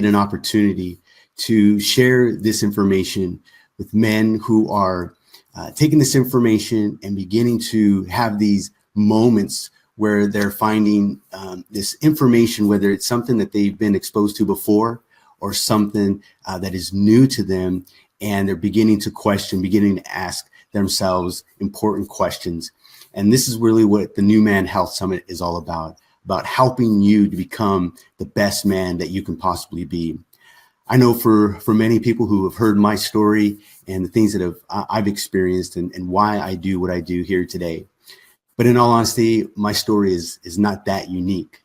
an opportunity to share this information with men who are taking this information and beginning to have these moments where they're finding this information, whether it's something that they've been exposed to before or something that is new to them, and they're beginning to question, beginning to ask themselves important questions. And this is really what the New Man Health Summit is all about helping you to become the best man that you can possibly be. I know for many people who have heard my story and the things that I've experienced and why I do what I do here today. But in all honesty, my story is not that unique.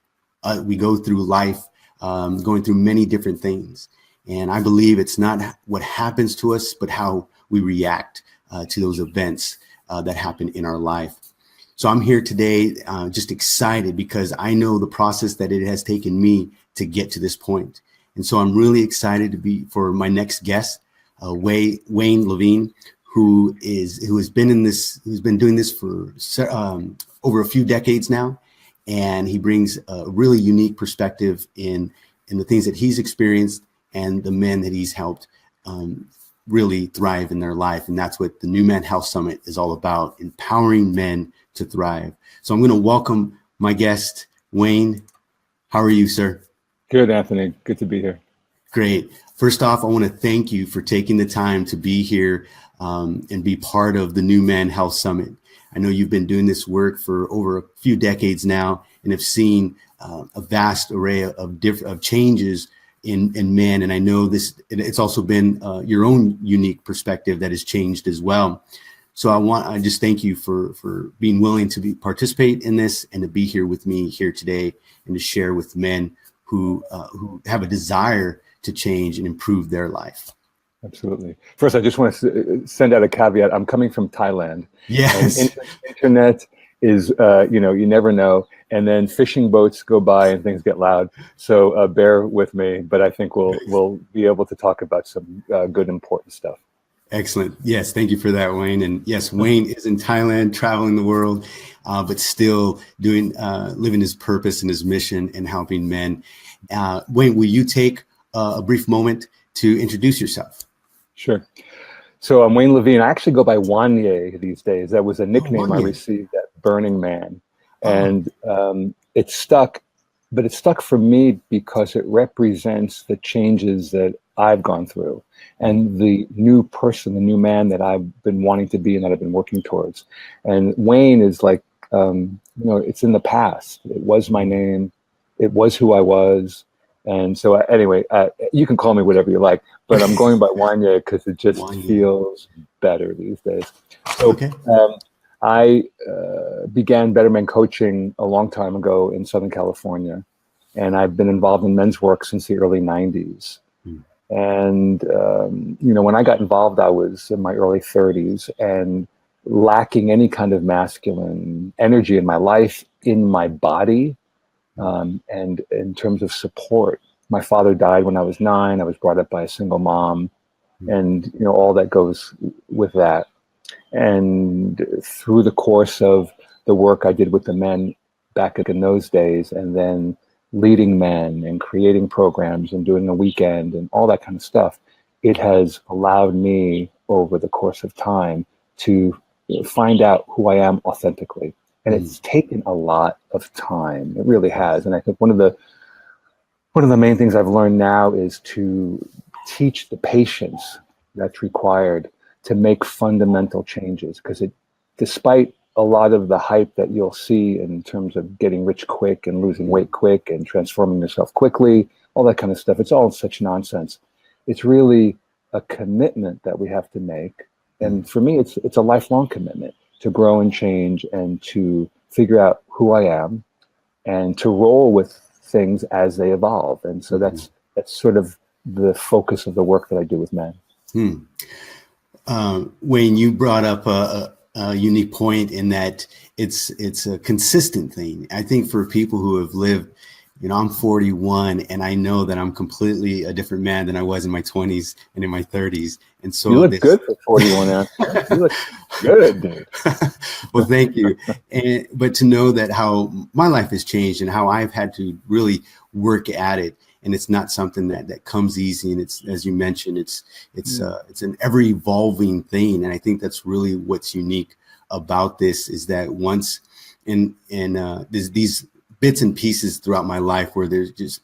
We go through life going through many different things. And I believe it's not what happens to us, but how we react to those events that happen in our life. So I'm here today just excited because I know the process that it has taken me to get to this point. And so I'm really excited to be for my next guest, Wayne Levine, who's been doing this for over a few decades now. And he brings a really unique perspective in the things that he's experienced and the men that he's helped really thrive in their life. And that's what the New Man Health Summit is all about, empowering men to thrive. So I'm going to welcome my guest, Wayne. How are you, sir? Good, Anthony. Good to be here. Great. First off, I want to thank you for taking the time to be here and be part of the New Man Health Summit. I know you've been doing this work for over a few decades now and have seen a vast array of changes in men. And I know it's also been your own unique perspective that has changed as well. So I just thank you for being willing to participate in this and to be here with me here today and to share with men who have a desire to change and improve their life. Absolutely. First, I just want to send out a caveat. I'm coming from Thailand. Yes. And internet is, you never know. And then fishing boats go by and things get loud. So bear with me. But I think we'll be able to talk about some good, important stuff. Excellent. Yes. Thank you for that, Wayne. And yes, Wayne is in Thailand, traveling the world, but still living his purpose and his mission and helping men. Wayne, will you take a brief moment to introduce yourself? Sure. So I'm Wayne Levine. I actually go by Wanye these days. That was a nickname I received at Burning Man. And it stuck, but it stuck for me because it represents the changes that I've gone through and the new person, the new man that I've been wanting to be and that I've been working towards. And Wayne is like, it's in the past. It was my name. It was who I was. And so anyway, you can call me whatever you like, but I'm going by Wanye because it just feels better these days. So okay. I began BetterMen Coaching a long time ago in Southern California, and I've been involved in men's work since the early 90s. And, when I got involved, I was in my early 30s and lacking any kind of masculine energy in my life, in my body. And in terms of support, my father died when I was 9. I was brought up by a single mom and, all that goes with that. And through the course of the work I did with the men back in those days, and then leading men and creating programs and doing a weekend and all that kind of stuff, it has allowed me over the course of time to find out who I am authentically. And it's taken a lot of time. It really has. And I think one of the main things I've learned now is to teach the patience that's required to make fundamental changes. Because despite a lot of the hype that you'll see in terms of getting rich quick and losing weight quick and transforming yourself quickly, all that kind of stuff, it's all such nonsense. It's really a commitment that we have to make. And for me, it's a lifelong commitment to grow and change and to figure out who I am and to roll with things as they evolve. And so that's sort of the focus of the work that I do with men. Wayne, you brought up a unique point in that it's a consistent thing. I think for people who have lived, I'm 41 and I know that I'm completely a different man than I was in my 20s and in my 30s. And so you look good for 41 now. You look good, dude. Well, thank you. But to know that how my life has changed and how I've had to really work at it and it's not something that comes easy. And it's, as you mentioned, it's an ever evolving thing. And I think that's really what's unique about this, is that once there's these bits and pieces throughout my life where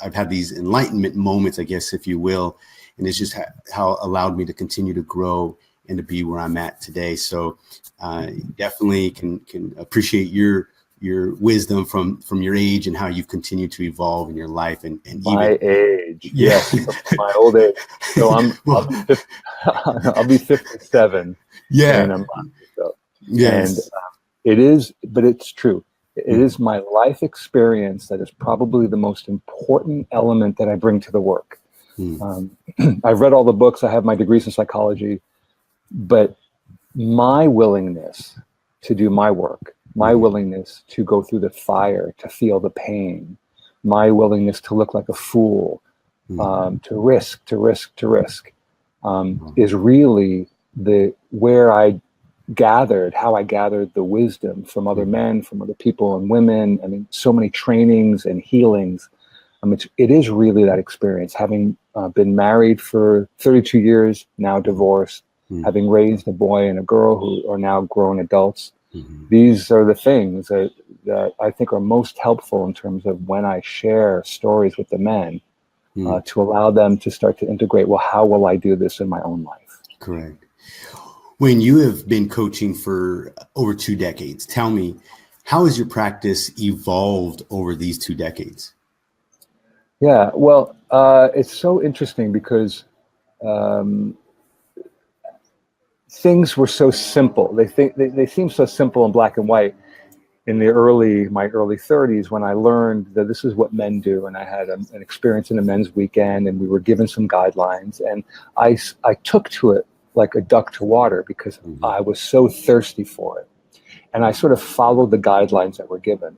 I've had these enlightenment moments, I guess, if you will. And it's just how allowed me to continue to grow and to be where I'm at today. So definitely can appreciate your wisdom from your age and how you've continued to evolve in your life. And my age, yes, my old age. So I'll be 57 in a month or so. Yes. And it is, but it's true. It is my life experience that is probably the most important element that I bring to the work. I've read all the books. I have my degrees in psychology, but my willingness to do my work, my willingness to go through the fire, to feel the pain, my willingness to look like a fool, to risk, is really how I gathered the wisdom from other men, from other people and women. I mean, so many trainings and healings. It is really that experience, having been married for 32 years, now divorced, having raised a boy and a girl who are now grown adults. These are the things that I think are most helpful in terms of when I share stories with the men, to allow them to start to integrate, well, how will I do this in my own life? Correct. When you have been coaching for over 2 decades, tell me, how has your practice evolved over these 2 decades? Yeah, well, it's so interesting because things were so simple. They seem so simple in black and white in my early 30s, when I learned that this is what men do. And I had an experience in a men's weekend, and we were given some guidelines, and I took to it like a duck to water because I was so thirsty for it. And I sort of followed the guidelines that were given.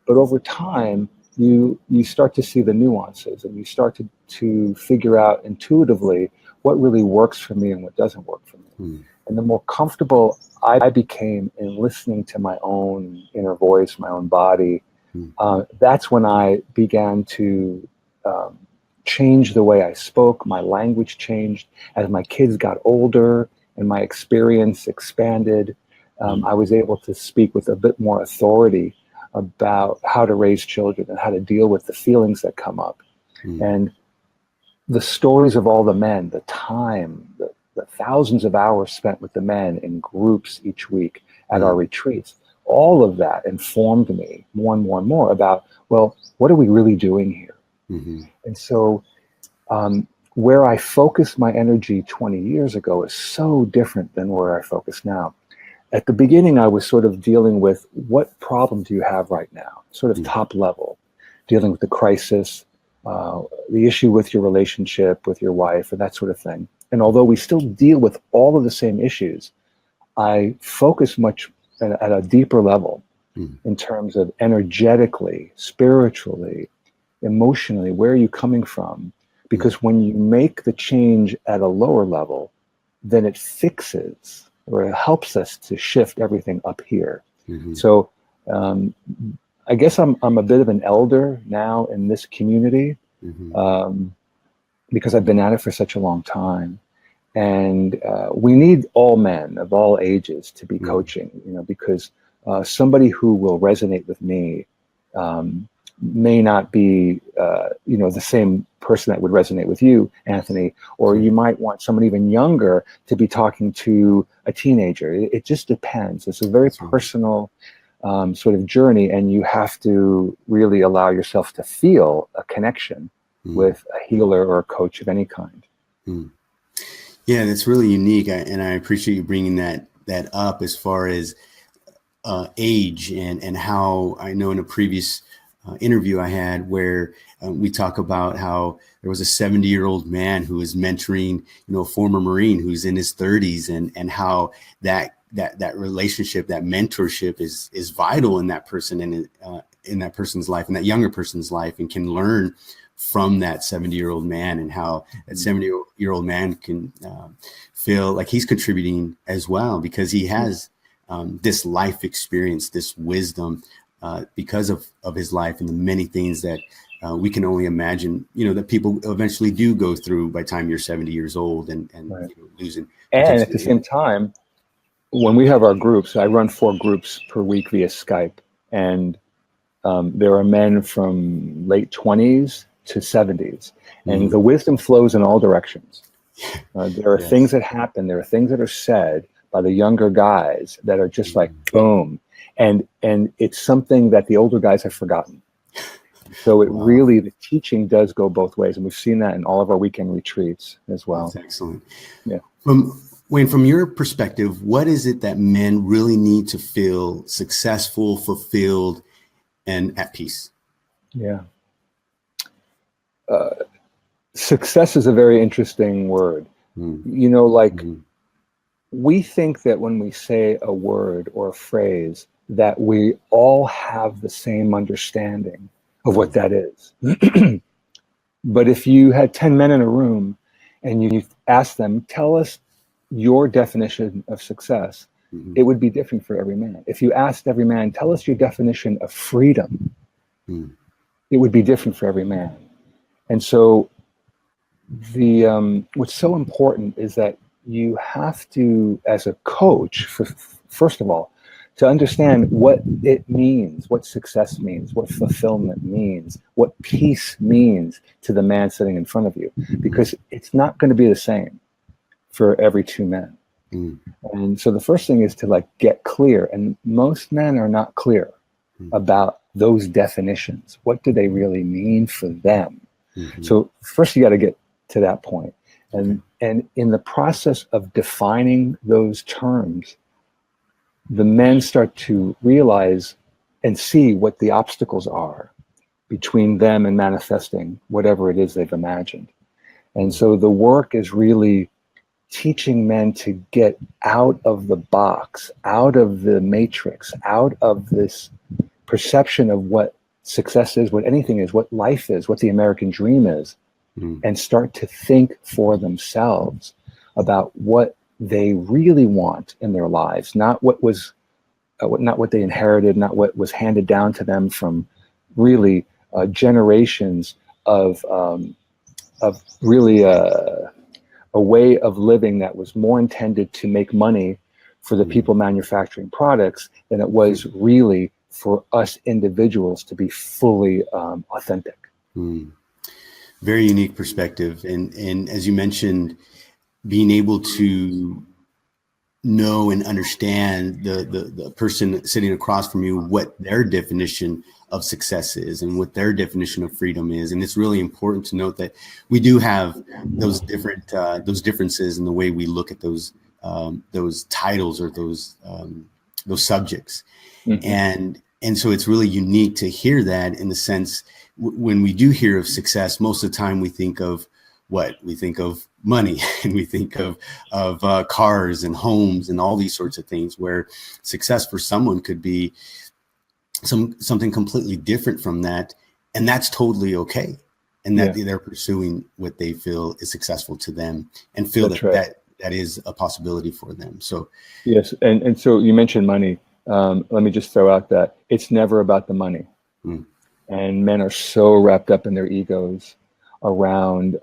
But over time, you start to see the nuances, and you start to figure out intuitively what really works for me and what doesn't work for me. And the more comfortable I became in listening to my own inner voice, my own body, that's when I began to change the way I spoke. My language changed. As my kids got older and my experience expanded, I was able to speak with a bit more authority about how to raise children and how to deal with the feelings that come up. And the stories of all the men, the time, the thousands of hours spent with the men in groups each week at our retreats, all of that informed me more and more and more about, well, what are we really doing here? And so where I focused my energy 20 years ago is so different than where I focus now. At the beginning, I was sort of dealing with, what problem do you have right now? Sort of top level, dealing with the crisis, the issue with your relationship with your wife, and that sort of thing. And although we still deal with all of the same issues, I focus much at a deeper level in terms of energetically, spiritually, emotionally, where are you coming from? Because when you make the change at a lower level, then it fixes, or it helps us to shift everything up here. So I guess I'm a bit of an elder now in this community, because I've been at it for such a long time. And we need all men of all ages to be coaching, because somebody who will resonate with me may not be, the same person that would resonate with you, Anthony, or you might want someone even younger to be talking to a teenager. It just depends. It's a very personal sort of journey, and you have to really allow yourself to feel a connection with a healer or a coach of any kind. Yeah, that's really unique, and I appreciate you bringing that up as far as age and how I know in a previous interview I had where we talk about how there was a 70-year-old man who was mentoring, a former Marine who's in his 30s, and how that relationship, that mentorship is vital in that person and in that person's life, in that younger person's life, and can learn from that 70-year-old man, and how that 70-year-old man can feel like he's contributing as well, because he has this life experience, this wisdom, because of his life and the many things that we can only imagine, that people eventually do go through by the time you're 70 years old and Right. losing. And at the same time, when we have our groups, I run 4 groups per week via Skype, and there are men from late 20s to 70s, and the wisdom flows in all directions. There are things that happen, there are things that are said by the younger guys that are just like boom, and it's something that the older guys have forgotten. So it really, the teaching does go both ways, and we've seen that in all of our weekend retreats as well. That's excellent. Yeah. Wayne, from your perspective, what is it that men really need to feel successful, fulfilled, and at peace? Yeah. Success is a very interesting word. We think that when we say a word or a phrase, that we all have the same understanding of what that is. But if you had 10 men in a room and you asked them, tell us your definition of success, it would be different for every man. If you asked every man, tell us your definition of freedom, it would be different for every man. And so what's so important is that you have to, as a coach, first of all, to understand what it means, what success means, what fulfillment means, what peace means to the man sitting in front of you, because it's not going to be the same for every 2 men. And so the first thing is to get clear, and most men are not clear about those definitions. What do they really mean for them? So first you got to get to that point. And in the process of defining those terms, the men start to realize and see what the obstacles are between them and manifesting whatever it is they've imagined. And so the work is really teaching men to get out of the box, out of the matrix, out of this perception of what success is, what anything is, what life is, what the American dream is, and start to think for themselves about what they really want in their lives, not what they inherited, not what was handed down to them from really generations of really a way of living that was more intended to make money for the people manufacturing products than it was really for us individuals to be fully authentic. Very unique perspective. And as you mentioned, being able to know and understand the person sitting across from you, what their definition of success is and what their definition of freedom is. And it's really important to note that we do have those differences in the way we look at those titles or those subjects. And so it's really unique to hear that, in the sense when we do hear of success, most of the time we think of money, and we think of cars and homes and all these sorts of things, where success for someone could be something completely different from that. And that's totally okay. And that they're pursuing what they feel is successful to them, and feel that is a possibility for them. So, yes. And so you mentioned money. Let me just throw out that it's never about the money. And men are so wrapped up in their egos around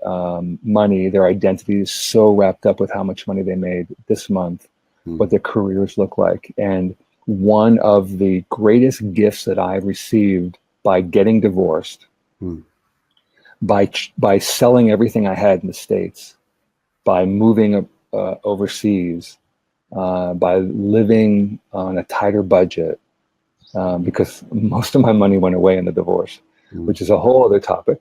money. Their identity is so wrapped up with how much money they made this month, what their careers look like. And one of the greatest gifts that I've received by getting divorced, by selling everything I had in the States, by moving overseas, by living on a tighter budget, because most of my money went away in the divorce, which is a whole other topic.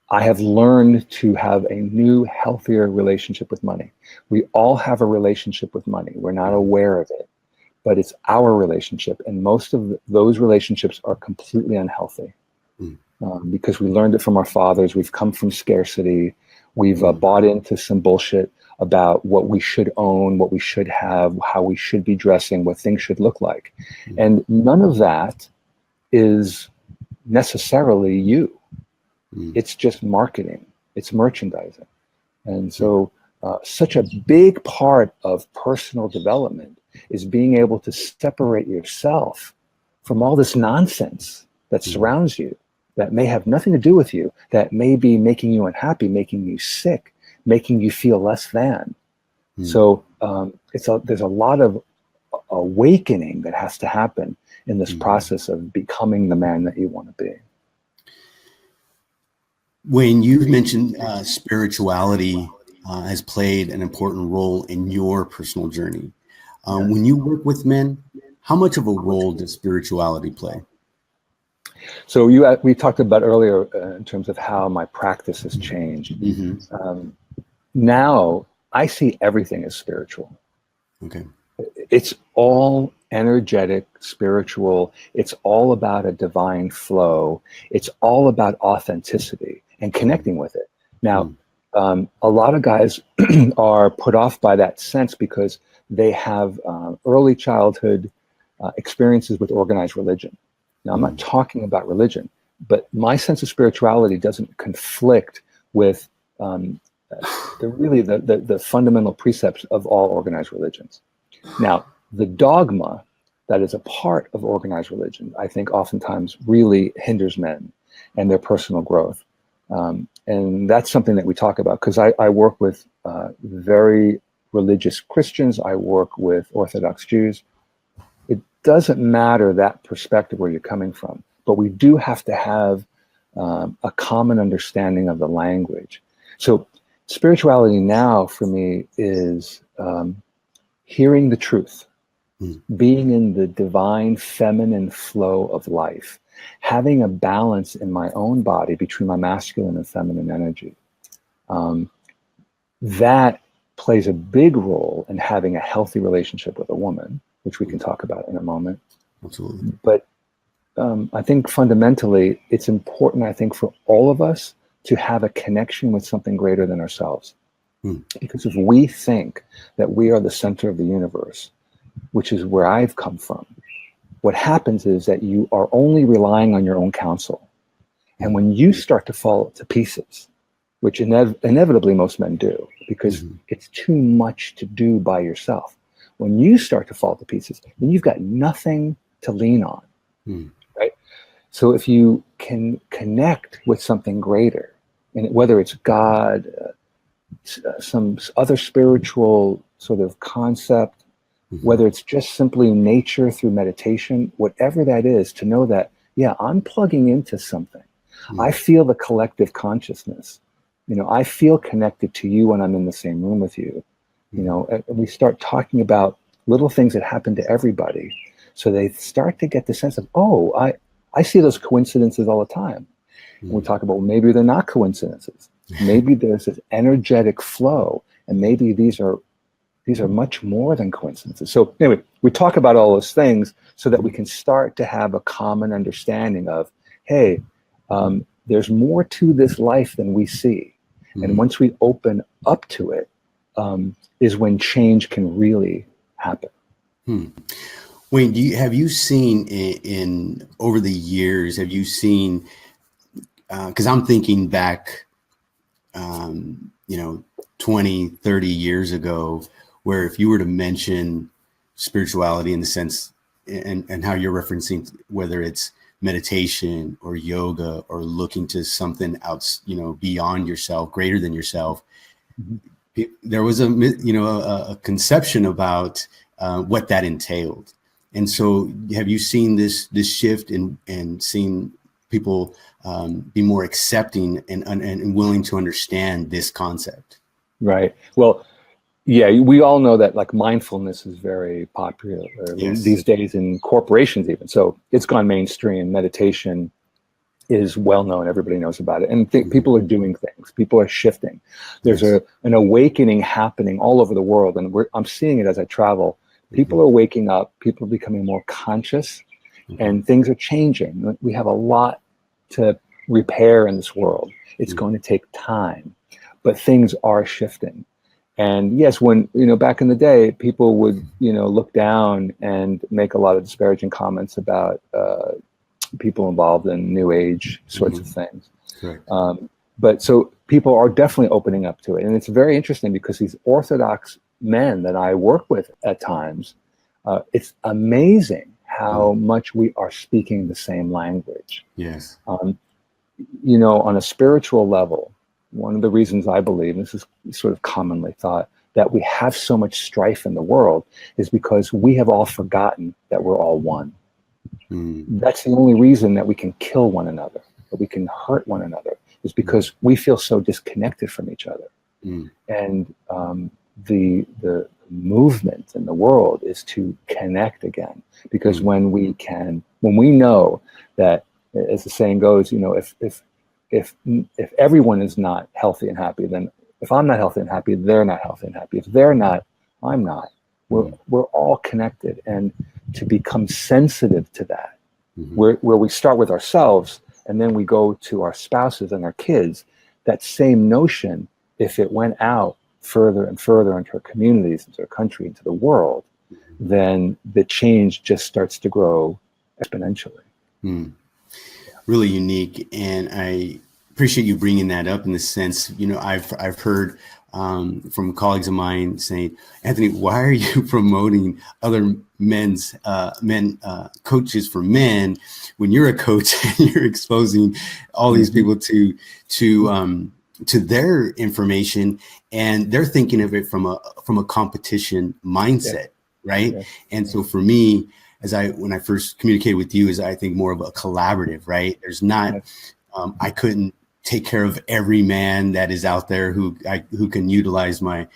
I have learned to have a new, healthier relationship with money. We all have a relationship with money. We're not aware of it, but it's our relationship. And most of those relationships are completely unhealthy because we learned it from our fathers. We've come from scarcity. We've bought into some bullshit about what we should own, what we should have, how we should be dressing, what things should look like. And none of that is necessarily you. It's just marketing. It's merchandising. And so such a big part of personal development is being able to separate yourself from all this nonsense that surrounds you that may have nothing to do with you, that may be making you unhappy, making you sick, making you feel less than. So there's a lot of awakening that has to happen in this process of becoming the man that you want to be. When you've mentioned spirituality has played an important role in your personal journey, when you work with men, how much of a role does spirituality play? So we talked about earlier in terms of how my practice has changed. Now I see everything as spiritual. Okay. It's all energetic, spiritual. It's all about a divine flow. It's all about authenticity and connecting with it. Now, a lot of guys are put off by that sense because they have early childhood experiences with organized religion. Now, I'm not talking about religion, but my sense of spirituality doesn't conflict with the fundamental precepts of all organized religions. Now, the dogma that is a part of organized religion, I think oftentimes really hinders men and their personal growth. And that's something that we talk about because I work with very religious Christians. I work with Orthodox Jews. It doesn't matter that perspective where you're coming from, but we do have to have a common understanding of the language. So spirituality now for me is hearing the truth, being in the divine feminine flow of life, having a balance in my own body between my masculine and feminine energy. That plays a big role in having a healthy relationship with a woman, which we can talk about in a moment. Absolutely. But I think fundamentally, it's important, I think, for all of us to have a connection with something greater than ourselves. Because if we think that we are the center of the universe, which is where I've come from, what happens is that you are only relying on your own counsel. And when you start to fall to pieces, which inevitably most men do, because it's too much to do by yourself. When you start to fall to pieces, then you've got nothing to lean on, right? So if you can connect with something greater, and whether it's God, some other spiritual sort of concept, whether it's just simply nature through meditation, whatever that is, to know that, yeah, I'm plugging into something. I feel the collective consciousness. I feel connected to you when I'm in the same room with you. And we start talking about little things that happen to everybody. So they start to get the sense of, oh, I see those coincidences all the time. And we talk about, well, maybe they're not coincidences. Maybe there's this energetic flow, and maybe these are much more than coincidences. So anyway, we talk about all those things so that we can start to have a common understanding of, hey, there's more to this life than we see. And once we open up to it, is when change can really happen. Wayne, have you seen in over the years, have you seen, because I'm thinking back, 20, 30 years ago, where if you were to mention spirituality in the sense and how you're referencing, whether it's meditation or yoga or looking to something else, beyond yourself, greater than yourself, there was a conception about what that entailed. And so have you seen this shift and seen people be more accepting and willing to understand this concept? Right. Well, yeah, we all know that like mindfulness is very popular these days in corporations even. So it's gone mainstream. Meditation is well known. Everybody knows about it. And people are doing things. People are shifting. There's an awakening happening all over the world. And I'm seeing it as I travel. People are waking up. People are becoming more conscious. And things are changing. We have a lot to repair in this world. It's going to take time. But things are shifting. And yes, when, back in the day, people would, look down and make a lot of disparaging comments about people involved in New Age sorts of things. But so people are definitely opening up to it. And it's very interesting because these Orthodox men that I work with at times, it's amazing how much we are speaking the same language. marriage. Yes. On a spiritual level, one of the reasons I believe, and this is sort of commonly thought, that we have so much strife in the world is because we have all forgotten that we're all one. That's the only reason that we can kill one another, that we can hurt one another, is because we feel so disconnected from each other. And the movement in the world is to connect again, because when we know that, as the saying goes, if everyone is not healthy and happy, then if I'm not healthy and happy, they're not healthy and happy. If they're not, I'm not. We're all connected, and to become sensitive to that, where we start with ourselves and then we go to our spouses and our kids, that same notion, if it went out further and further into our communities, into our country, into the world, then the change just starts to grow exponentially. Really unique, and I appreciate you bringing that up in the sense, I've heard from colleagues of mine saying, Anthony, why are you promoting other men coaches for men when you're a coach and you're exposing all these people to their information, and they're thinking of it from a competition mindset, right? Yeah. And so for me, when I first communicated with you, is I think more of a collaborative, right? There's not, I couldn't take care of every man that is out there who can utilize my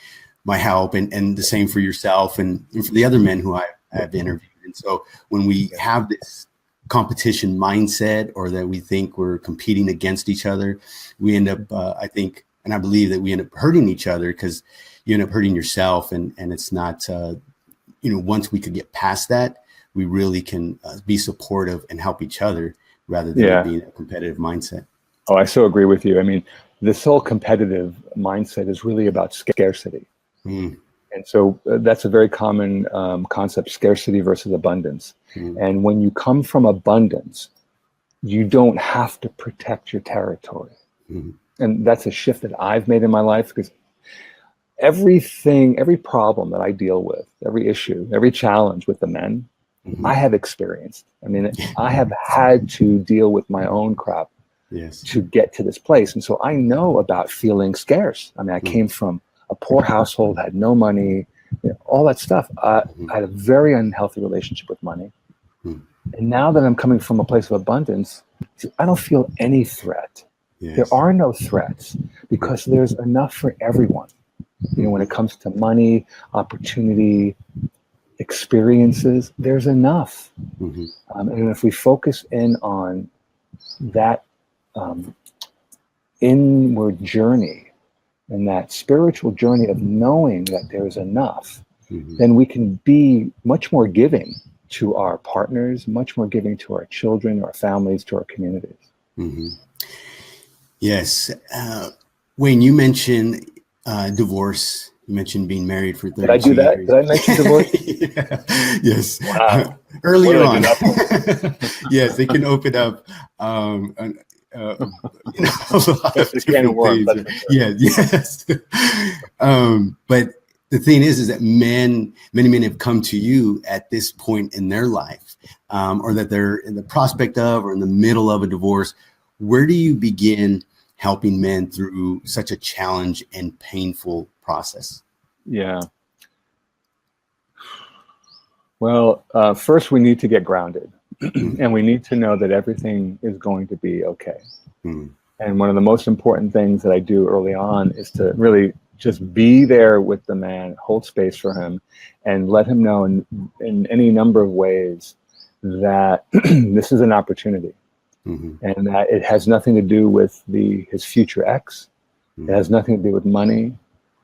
help, and the same for yourself and for the other men who I've interviewed. And so when we have this competition mindset, or that we think we're competing against each other, we end up, I think, and I believe that we end up hurting each other, because you end up hurting yourself. And it's not, once we could get past that, we really can be supportive and help each other, rather than it being a competitive mindset. Oh, I so agree with you. I mean, this whole competitive mindset is really about scarcity. And so that's a very common concept, scarcity versus abundance. And when you come from abundance, you don't have to protect your territory. And that's a shift that I've made in my life, because every problem that I deal with, every issue, every challenge with the men, I have experienced. I mean, I have had to deal with my own crap to get to this place. And so I know about feeling scarce. I mean, I came from a poor household, had no money, all that stuff. I had a very unhealthy relationship with money. And now that I'm coming from a place of abundance, I don't feel any threat. There are no threats, because there's enough for everyone. When it comes to money, opportunity, experiences, there's enough. And if we focus in on that inward journey, and that spiritual journey of knowing that there's enough, then we can be much more giving to our partners, much more giving to our children, our families, to our communities. Yes. Wayne, you mentioned divorce. You mentioned being married for 32 years. Did I do that? Did I mention divorce? Yes. Wow. Earlier on. Yes, they can open up a lot of different things. Yes. But the thing is that many men have come to you at this point in their life, or that they're in the prospect of, or in the middle of a divorce. Where do you begin helping men through such a challenge and painful process? Yeah. Well, first we need to get grounded, and we need to know that everything is going to be okay. And one of the most important things that I do early on is to really just be there with the man, hold space for him, and let him know in any number of ways that this is an opportunity. And that it has nothing to do with his future ex. It has nothing to do with money.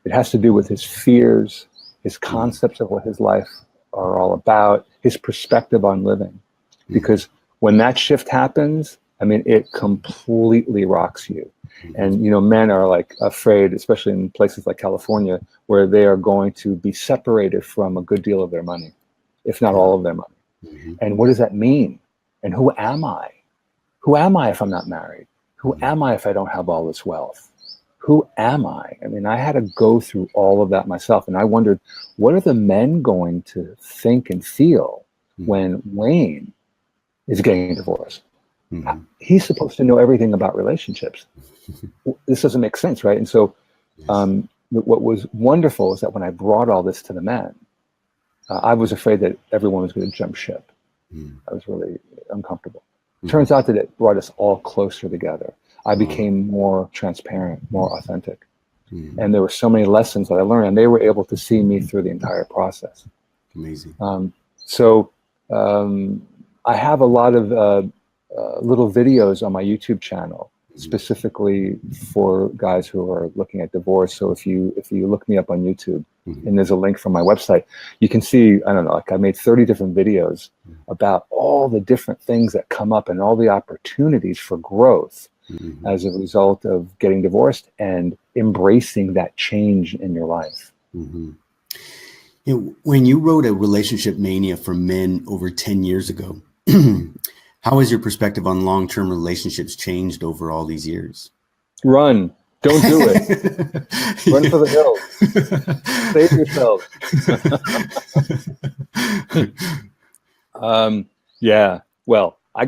It has to do with his fears, his concepts of what his life are all about, his perspective on living. Because when that shift happens, I mean, it completely rocks you. And, men are like afraid, especially in places like California, where they are going to be separated from a good deal of their money, if not all of their money. And what does that mean? And who am I? Who am I if I'm not married? Who am I if I don't have all this wealth? Who am I? I mean, I had to go through all of that myself. And I wondered, what are the men going to think and feel when Wayne is getting divorced? He's supposed to know everything about relationships. This doesn't make sense, right? And so what was wonderful is that when I brought all this to the men, I was afraid that everyone was going to jump ship. I was really uncomfortable. Turns out that it brought us all closer together. I became more transparent, more authentic. And there were so many lessons that I learned, and they were able to see me through the entire process. Amazing. I have a lot of little videos on my YouTube channel, specifically for guys who are looking at divorce. So if you look me up on YouTube, and there's a link from my website, you can see, I don't know, like I made 30 different videos about all the different things that come up and all the opportunities for growth as a result of getting divorced and embracing that change in your life. When you wrote a relationship mania for men over 10 years ago, how has your perspective on long-term relationships changed over all these years? Run. Don't do it. Run for the hills. Save yourself. Yeah. Well, I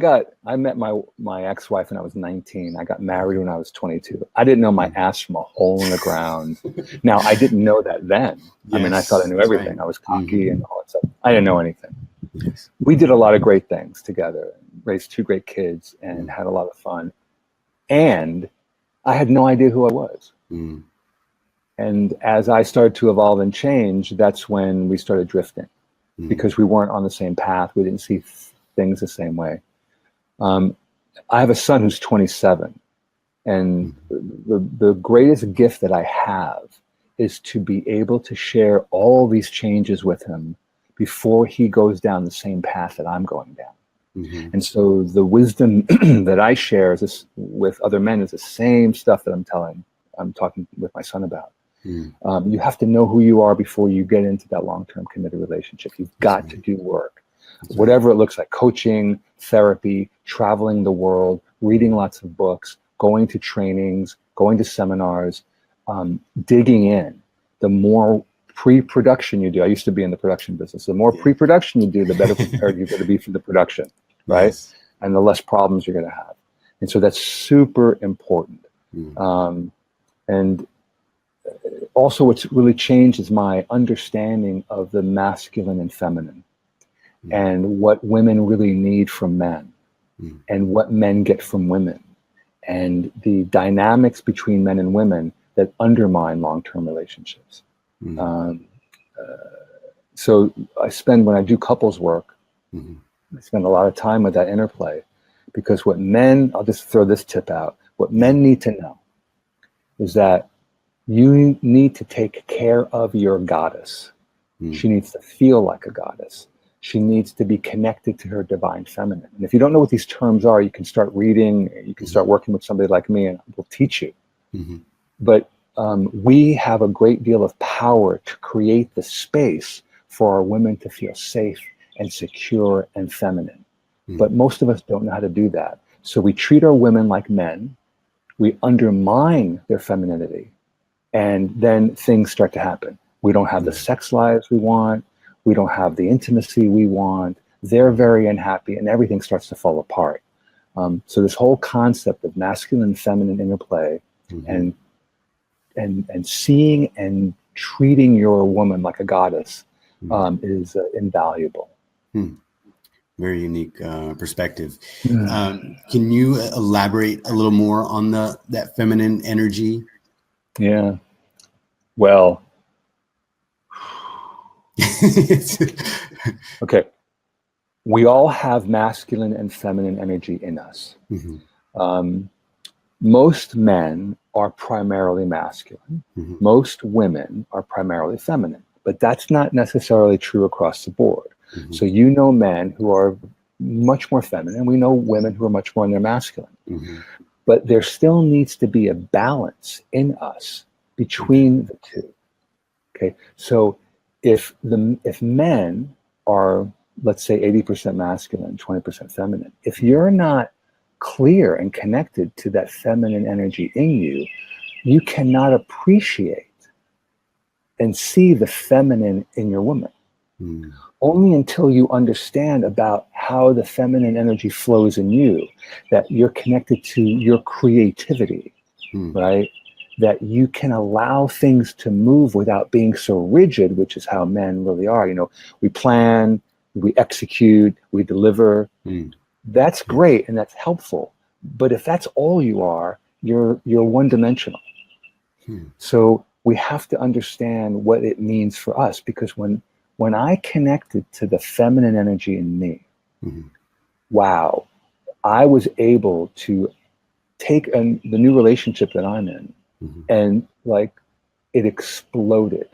met my ex-wife when I was 19. I got married when I was 22. I didn't know my ass from a hole in the ground. Now, I didn't know that then. I mean, I thought I knew everything. Right. I was cocky and all that stuff. I didn't know anything. Yes. We did a lot of great things together, raised 2 great kids, and had a lot of fun. And I had no idea who I was. And as I started to evolve and change, that's when we started drifting because we weren't on the same path. We didn't see things the same way. I have a son who's 27, and the greatest gift that I have is to be able to share all these changes with him before he goes down the same path that I'm going down. And so the wisdom that I share with other men is the same stuff that I'm talking with my son about. You have to know who you are before you get into that long-term committed relationship. You've got to do work. Whatever it looks like, coaching, therapy, traveling the world, reading lots of books, going to trainings, going to seminars, digging in. The more pre-production you do, I used to be in the production business, the more pre-production you do, the better prepared you're going to be for the production, right? Yes. And the less problems you're going to have. And so that's super important. And also what's really changed is my understanding of the masculine and feminine. And what women really need from men and what men get from women and the dynamics between men and women that undermine long-term relationships. So when I do couples work, I spend a lot of time with that interplay because I'll just throw this tip out, what men need to know is that you need to take care of your goddess. She needs to feel like a goddess. She needs to be connected to her divine feminine. And if you don't know what these terms are, you can start reading, you can start working with somebody like me and we'll teach you. But we have a great deal of power to create the space for our women to feel safe and secure and feminine. But most of us don't know how to do that. So we treat our women like men, we undermine their femininity, and then things start to happen. We don't have the sex lives we want. We don't have the intimacy we want. They're very unhappy and everything starts to fall apart. So this whole concept of masculine and feminine interplay and seeing and treating your woman like a goddess is invaluable. Very unique perspective. Can you elaborate a little more on that feminine energy? Yeah. Well, okay. We all have masculine and feminine energy in us. Most men are primarily masculine. Most women are primarily feminine, but that's not necessarily true across the board. So men who are much more feminine. We know women who are much more in their masculine. But there still needs to be a balance in us between the two. Okay, so if men are, let's say, 80% masculine, 20% feminine, if you're not clear and connected to that feminine energy in you, you cannot appreciate and see the feminine in your woman. only until you understand about how the feminine energy flows in you, that you're connected to your creativity, right? That you can allow things to move without being so rigid, which is how men really are. You know, we plan, we execute, we deliver. That's great and that's helpful. But if that's all you are, you're one-dimensional. So we have to understand what it means for us, because when I connected to the feminine energy in me, wow, I was able to take the new relationship that I'm in, and like it exploded.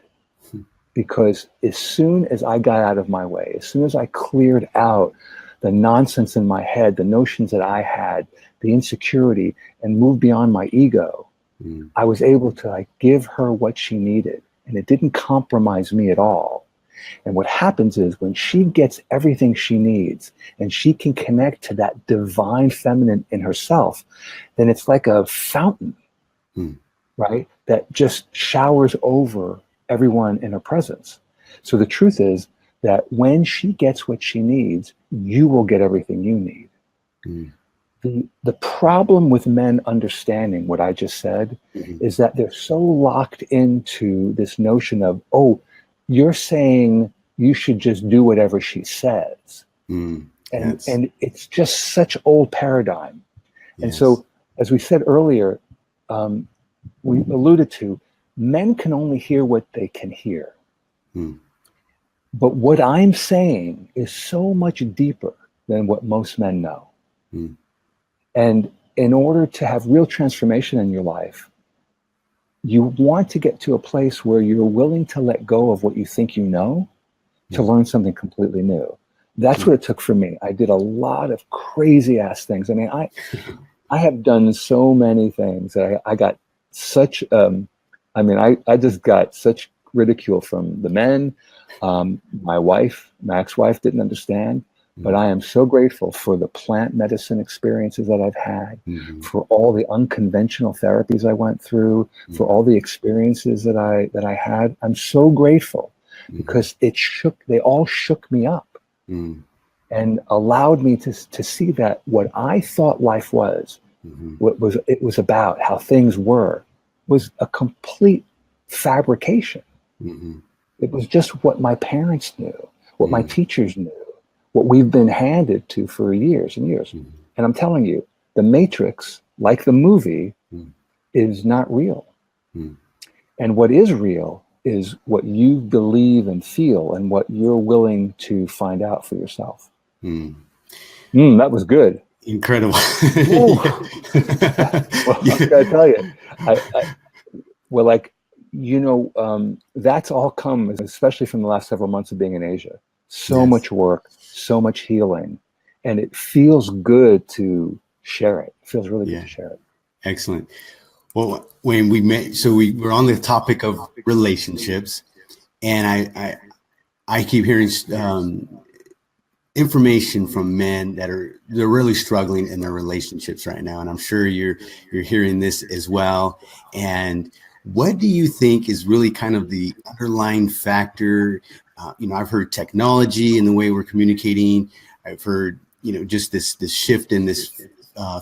Because as soon as I got out of my way, as soon as I cleared out the nonsense in my head, the notions that I had, the insecurity, and moved beyond my ego, I was able to like give her what she needed, and it didn't compromise me at all. And what happens is when she gets everything she needs and she can connect to that divine feminine in herself, then it's like a fountain, right? That just showers over everyone in her presence. So the truth is that when she gets what she needs, you will get everything you need. The problem with men understanding what I just said is that they're so locked into this notion of, oh, you're saying you should just do whatever she says. And it's just such old paradigm. And so, as we said earlier, we alluded to, men can only hear what they can hear. But what I'm saying is so much deeper than what most men know. And in order to have real transformation in your life, you want to get to a place where you're willing to let go of what you think you know to learn something completely new. That's what it took for me. I did a lot of crazy ass things. I mean, I have done so many things that I got such, I just got such ridicule from the men. My wife, my ex-wife, didn't understand. But I am so grateful for the plant medicine experiences that I've had, for all the unconventional therapies I went through, for all the experiences that I had. I'm so grateful because they all shook me up and allowed me to see that what I thought life was, what it was about, how things were, was a complete fabrication. It was just what my parents knew, what my teachers knew, what we've been handed to for years and years. And I'm telling you, the Matrix, like the movie, is not real. And what is real is what you believe and feel and what you're willing to find out for yourself. That was good. Incredible. Well, I gotta tell you, that's all come, especially from the last several months of being in Asia. So much work, so much healing, and it feels good to share it. It feels really good to share it. Excellent. Well, when we met, so we were on the topic of relationships, and I keep hearing information from men they're really struggling in their relationships right now, and I'm sure you're hearing this as well. And what do you think is really kind of the underlying factor? I've heard technology and the way we're communicating. I've heard, just this shift in this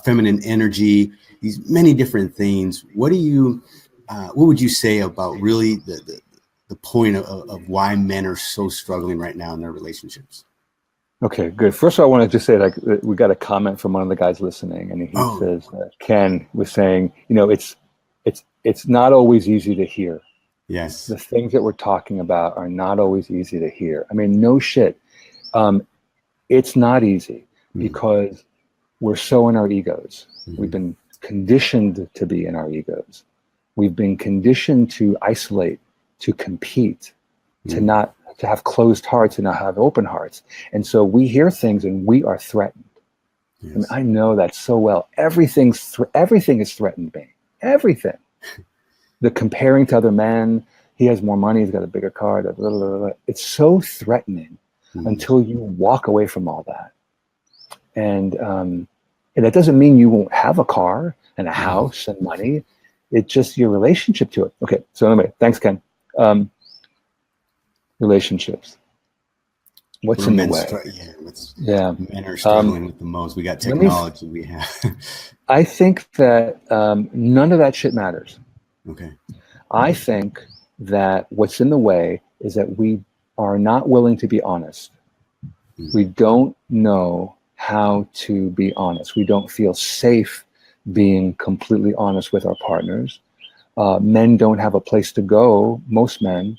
feminine energy, these many different things. What would you say about really the point of why men are so struggling right now in their relationships? Okay, good. First of all, I want to just say, we got a comment from one of the guys listening, and he says, Ken was saying, it's not always easy to hear. Yes. The things that we're talking about are not always easy to hear. I mean, no shit. It's not easy because we're so in our egos. We've been conditioned to be in our egos. We've been conditioned to isolate, to compete, to have closed hearts and not have open hearts. And so we hear things and we are threatened. Yes. And I know that so well. Everything is threatened me. Everything. The comparing to other men, he has more money, he's got a bigger car, blah, blah, blah, blah. It's so threatening until you walk away from all that. And that doesn't mean you won't have a car and a house and money. It's just your relationship to it. Okay, so anyway, thanks, Ken. Relationships. What's Where in the men, way? Yeah. men are struggling with the most. We got technology. We have. I think that none of that shit matters. Okay. I think that what's in the way is that we are not willing to be honest. We don't know how to be honest. We don't feel safe being completely honest with our partners. Men don't have a place to go, most men,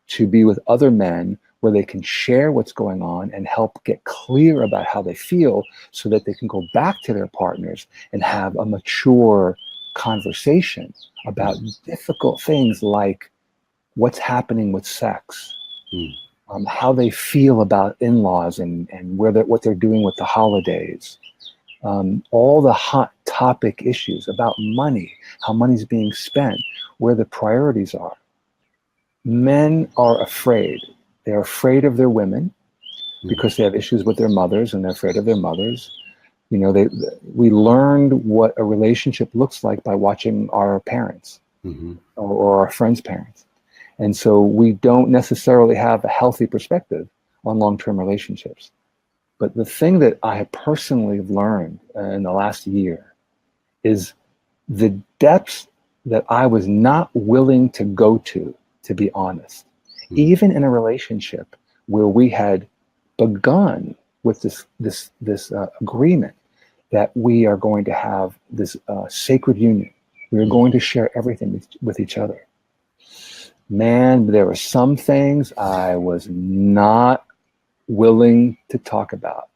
to be with other men where they can share what's going on and help get clear about how they feel so that they can go back to their partners and have a mature conversation about difficult things like what's happening with sex, how they feel about in-laws and what they're doing with the holidays, all the hot topic issues about money, how money's being spent, where the priorities are. Men are afraid. They're afraid of their women because they have issues with their mothers and they're afraid of their mothers. You know, we learned what a relationship looks like by watching our parents or our friends' parents. And so we don't necessarily have a healthy perspective on long-term relationships. But the thing that I have personally learned in the last year is the depths that I was not willing to go to be honest. Even in a relationship where we had begun with this agreement that we are going to have this sacred union. We are going to share everything with each other. Man, there were some things I was not willing to talk about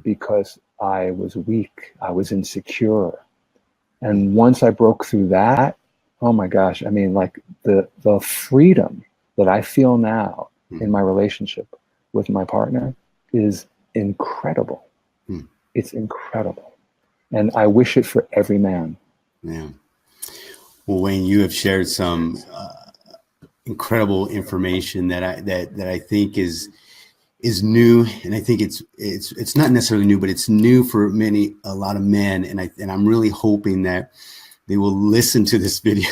because I was weak. I was insecure. And once I broke through that, oh my gosh, I mean, like the freedom that I feel now in my relationship with my partner is incredible. It's incredible. And I wish it for every man. Yeah. Well, Wayne, you have shared some incredible information that I think is new, and I think it's not necessarily new, but it's new for a lot of men, and I'm really hoping that they will listen to this video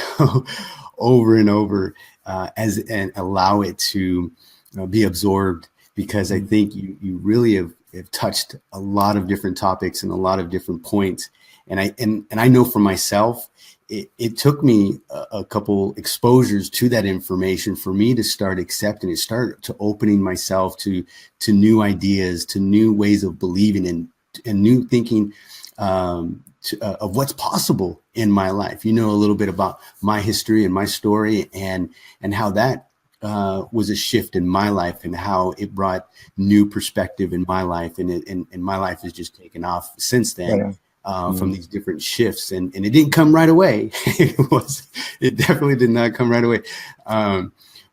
over and over and allow it to be absorbed, because I think you really have touched a lot of different topics and a lot of different points, and I know for myself. It took me a couple exposures to that information for me to start accepting it, start to opening myself to new ideas, to new ways of believing and new thinking of what's possible in my life. You know a little bit about my history and my story and how that was a shift in my life and how it brought new perspective in my life. And my life has just taken off since then. Yeah. From these different shifts, and it didn't come right away. It definitely did not come right away.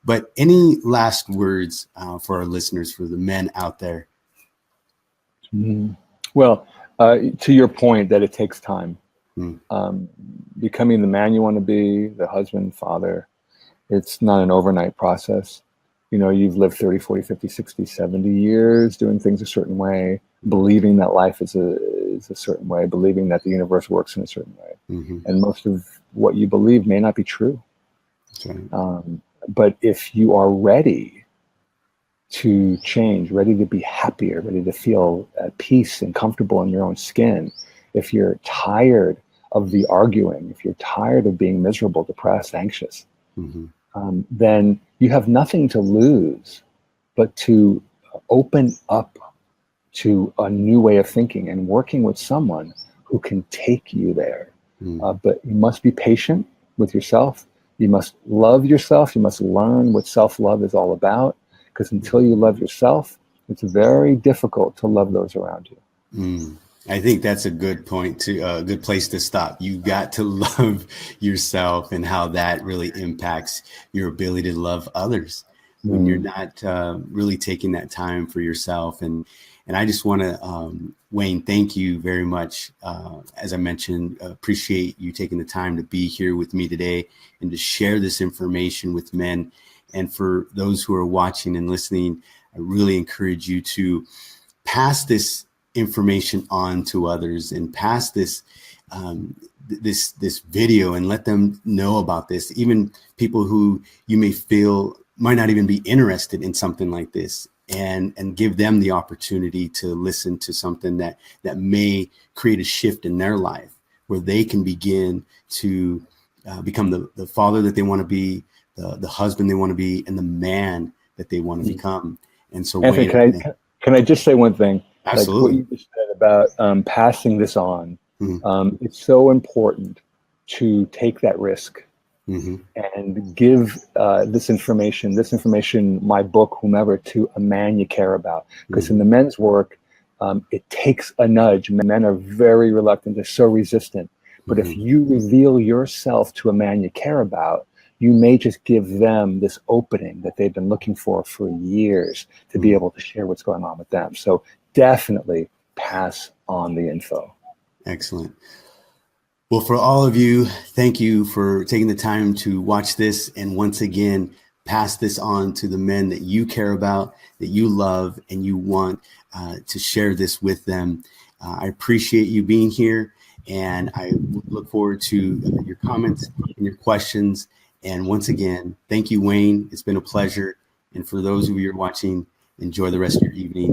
But any last words for our listeners, for the men out there? Well, to your point that it takes time. Becoming the man you want to be, the husband, father, it's not an overnight process. You know, you've lived 30, 40, 50, 60, 70 years doing things a certain way, believing that life is a certain way, believing that the universe works in a certain way. And most of what you believe may not be true. Right. But if you are ready to change, ready to be happier, ready to feel at peace and comfortable in your own skin, if you're tired of the arguing, if you're tired of being miserable, depressed, anxious, then you have nothing to lose but to open up to a new way of thinking and working with someone who can take you there. But you must be patient with yourself. You must love yourself. You must learn what self-love is all about, because until you love yourself, it's very difficult to love those around you. I think that's a good point, a good place to stop. You got to love yourself, and how that really impacts your ability to love others when you're not really taking that time for yourself. And I just want to, Wayne, thank you very much. As I mentioned, appreciate you taking the time to be here with me today and to share this information with men. And for those who are watching and listening, I really encourage you to pass this information on to others and pass this this video and let them know about this. Even people who you may feel might not even be interested in something like this. and give them the opportunity to listen to something that may create a shift in their life, where they can begin to become the father that they want to be, the husband they want to be, and the man that they want to become. And so, Anthony, Wayne, can I just say one thing? Like what absolutely. you just said about passing this on. Mm-hmm. It's so important to take that risk Mm-hmm. and give this information, my book, whomever, to a man you care about. Because in the men's work, it takes a nudge. Men are very reluctant. They're so resistant. But if you reveal yourself to a man you care about, you may just give them this opening that they've been looking for years to be able to share what's going on with them. So definitely pass on the info. Excellent. Well, for all of you, thank you for taking the time to watch this. And once again, pass this on to the men that you care about, that you love, and you want to share this with them. I appreciate you being here, and I look forward to your comments and your questions. And once again, thank you, Wayne. It's been a pleasure. And for those of you who are watching, enjoy the rest of your evening.